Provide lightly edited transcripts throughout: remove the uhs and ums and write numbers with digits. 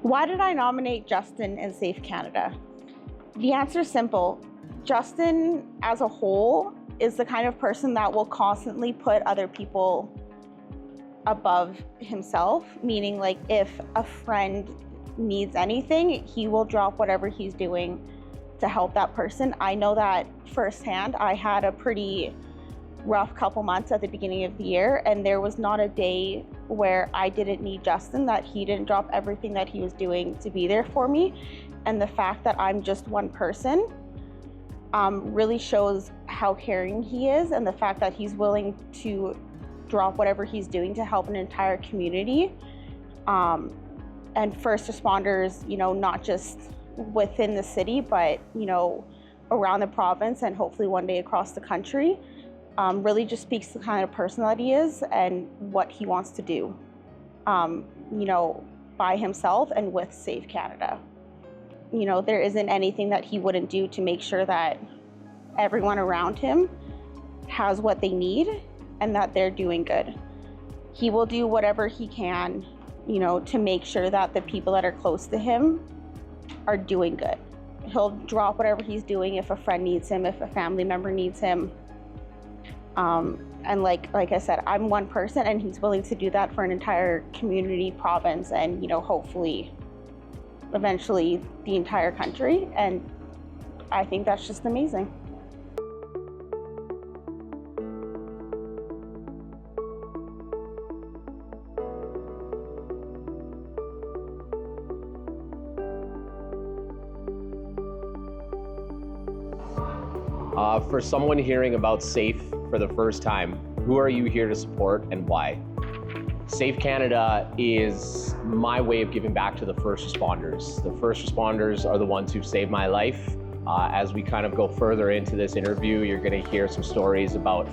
Why did I nominate Justin in Safe Canada? The answer is simple. Justin, as a whole, is the kind of person that will constantly put other people above himself, meaning like if a friend needs anything, he will drop whatever he's doing to help that person. I know that firsthand. I had a pretty rough couple months at the beginning of the year, and there was not a day where I didn't need Justin, that he didn't drop everything that he was doing to be there for me. And the fact that I'm just one person really shows how caring he is, and the fact that he's willing to drop whatever he's doing to help an entire community. And first responders, not just within the city, but, around the province and hopefully one day across the country, really just speaks to the kind of person that he is and what he wants to do, by himself and with Safe Canada. There isn't anything that he wouldn't do to make sure that everyone around him has what they need and that they're doing good. He will do whatever he can, to make sure that the people that are close to him are doing good. He'll drop whatever he's doing if a friend needs him, if a family member needs him. And like I said, I'm one person, and he's willing to do that for an entire community, province, and hopefully eventually the entire country. And I think that's just amazing. For someone hearing about SAFE for the first time, who are you here to support and why? Safe Canada is my way of giving back to the first responders. The first responders are the ones who've saved my life. As we kind of go further into this interview, you're going to hear some stories about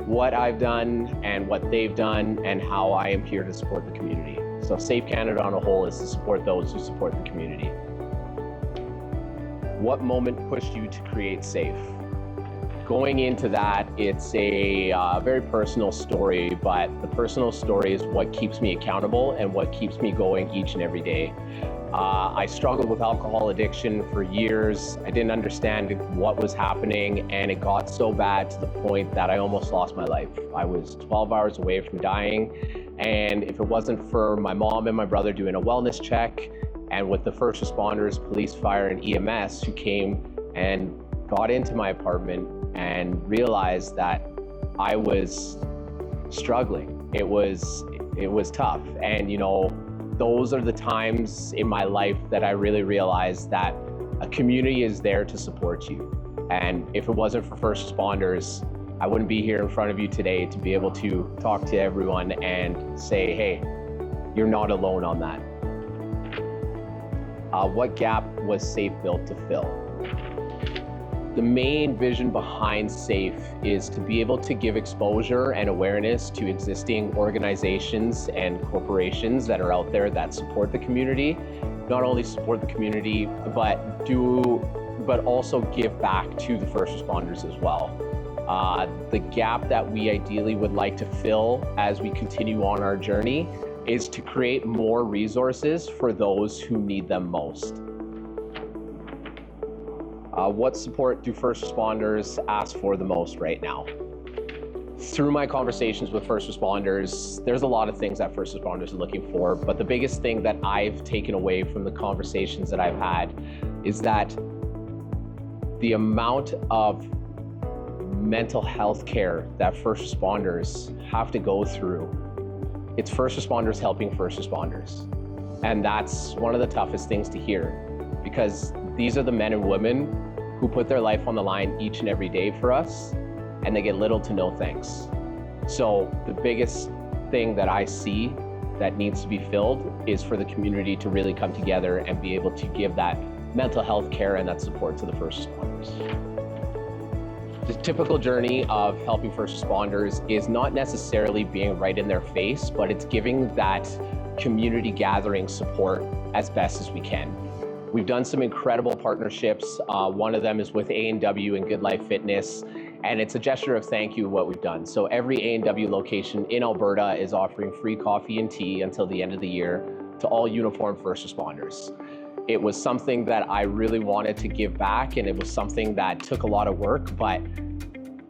what I've done and what they've done and how I am here to support the community. So Safe Canada on a whole is to support those who support the community. What moment pushed you to create SAFE? Going into that, it's a very personal story, but the personal story is what keeps me accountable and what keeps me going each and every day. I struggled with alcohol addiction for years. I didn't understand what was happening, and it got so bad to the point that I almost lost my life. I was 12 hours away from dying, and if it wasn't for my mom and my brother doing a wellness check, and with the first responders, police, fire, and EMS who came and got into my apartment and realized that I was struggling. It was tough. And those are the times in my life that I really realized that a community is there to support you. And if it wasn't for first responders, I wouldn't be here in front of you today to be able to talk to everyone and say, hey, you're not alone on that. What gap was SAFE built to fill? The main vision behind SAFE is to be able to give exposure and awareness to existing organizations and corporations that are out there that support the community. Not only support the community, but also give back to the first responders as well. The gap that we ideally would like to fill as we continue on our journey is to create more resources for those who need them most. What support do first responders ask for the most right now? Through my conversations with first responders, there's a lot of things that first responders are looking for, but the biggest thing that I've taken away from the conversations that I've had is that the amount of mental health care that first responders have to go through, it's first responders helping first responders. And that's one of the toughest things to hear, because these are the men and women who put their life on the line each and every day for us, and they get little to no thanks. So the biggest thing that I see that needs to be filled is for the community to really come together and be able to give that mental health care and that support to the first responders. The typical journey of helping first responders is not necessarily being right in their face, but it's giving that community gathering support as best as we can. We've done some incredible partnerships. One of them is with A&W and Good Life Fitness, and it's a gesture of thank you what we've done. So every A&W location in Alberta is offering free coffee and tea until the end of the year to all uniformed first responders. It was something that I really wanted to give back, and it was something that took a lot of work, but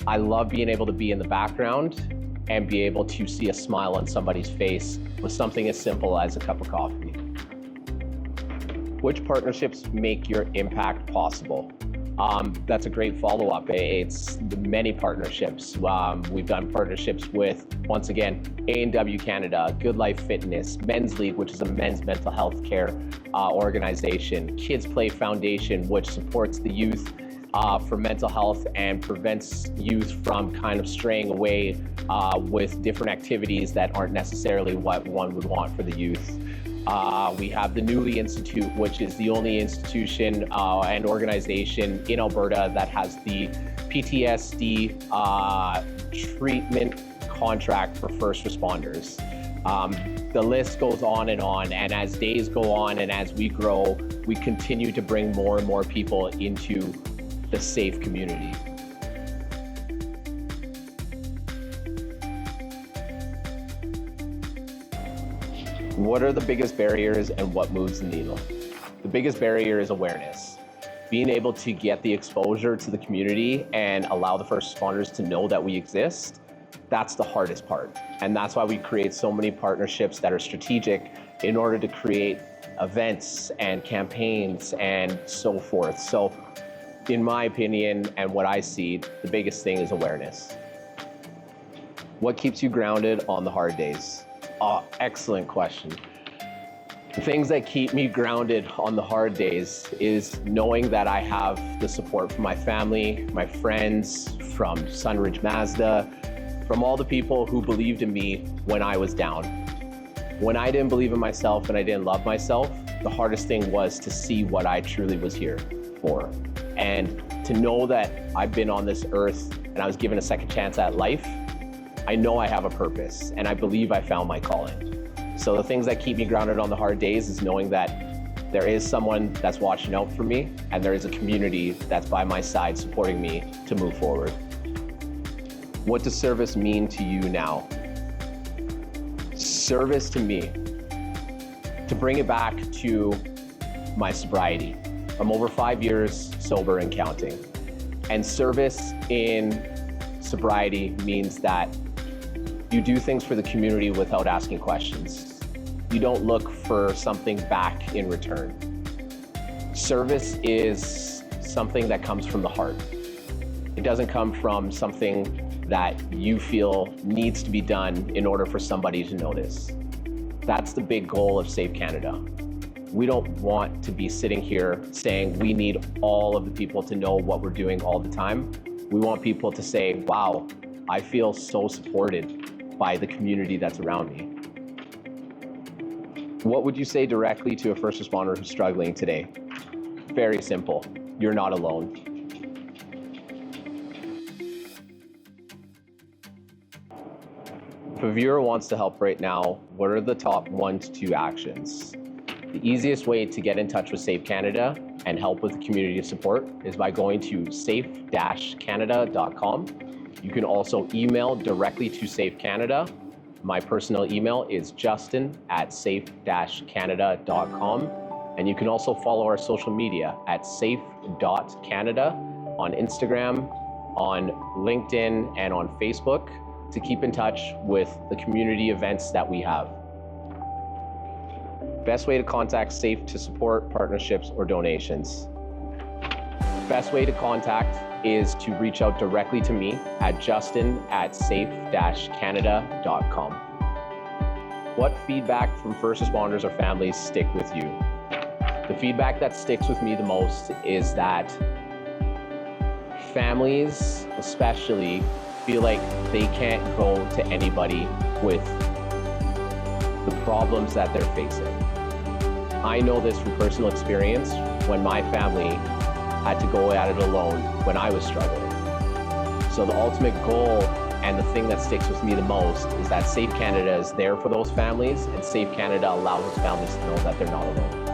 I love being able to be in the background and be able to see a smile on somebody's face with something as simple as a cup of coffee. Which partnerships make your impact possible? That's a great follow-up. It's many partnerships. We've done partnerships with, once again, A&W Canada, Good Life Fitness, Men's League, which is a men's mental health care organization, Kids Play Foundation, which supports the youth for mental health and prevents youth from kind of straying away with different activities that aren't necessarily what one would want for the youth. We have the Newly Institute, which is the only institution and organization in Alberta that has the PTSD treatment contract for first responders. The list goes on, and as days go on and as we grow, we continue to bring more and more people into the safe community. What are the biggest barriers and what moves the needle? The biggest barrier is awareness. Being able to get the exposure to the community and allow the first responders to know that we exist, that's the hardest part. And that's why we create so many partnerships that are strategic in order to create events and campaigns and so forth. So in my opinion and what I see, the biggest thing is awareness. What keeps you grounded on the hard days? Oh, excellent question. The things that keep me grounded on the hard days is knowing that I have the support from my family, my friends, from Sunridge Mazda, from all the people who believed in me when I was down. When I didn't believe in myself and I didn't love myself, the hardest thing was to see what I truly was here for. And to know that I've been on this earth and I was given a second chance at life, I know I have a purpose and I believe I found my calling. So the things that keep me grounded on the hard days is knowing that there is someone that's watching out for me and there is a community that's by my side supporting me to move forward. What does service mean to you now? Service to me, to bring it back to my sobriety. I'm over 5 years sober and counting. And service in sobriety means that you do things for the community without asking questions. You don't look for something back in return. Service is something that comes from the heart. It doesn't come from something that you feel needs to be done in order for somebody to notice. That's the big goal of Safe Canada. We don't want to be sitting here saying we need all of the people to know what we're doing all the time. We want people to say, wow, I feel so supported by the community that's around me. What would you say directly to a first responder who's struggling today? Very simple. You're not alone. If a viewer wants to help right now, what are the top 1 to 2 actions? The easiest way to get in touch with Safe Canada and help with the community support is by going to safe-canada.com. You can also email directly to Safe Canada. My personal email is justin@safe-canada.com. And you can also follow our social media at safe.canada on Instagram, on LinkedIn, and on Facebook to keep in touch with the community events that we have. Best way to contact Safe to support partnerships or donations. Best way to contact is to reach out directly to me at justin@safe-canada.com. What feedback from first responders or families stick with you? The feedback that sticks with me the most is that families especially feel like they can't go to anybody with the problems that they're facing. I know this from personal experience when my family had to go at it alone when I was struggling. So the ultimate goal and the thing that sticks with me the most is that Safe Canada is there for those families, and Safe Canada allows those families to know that they're not alone.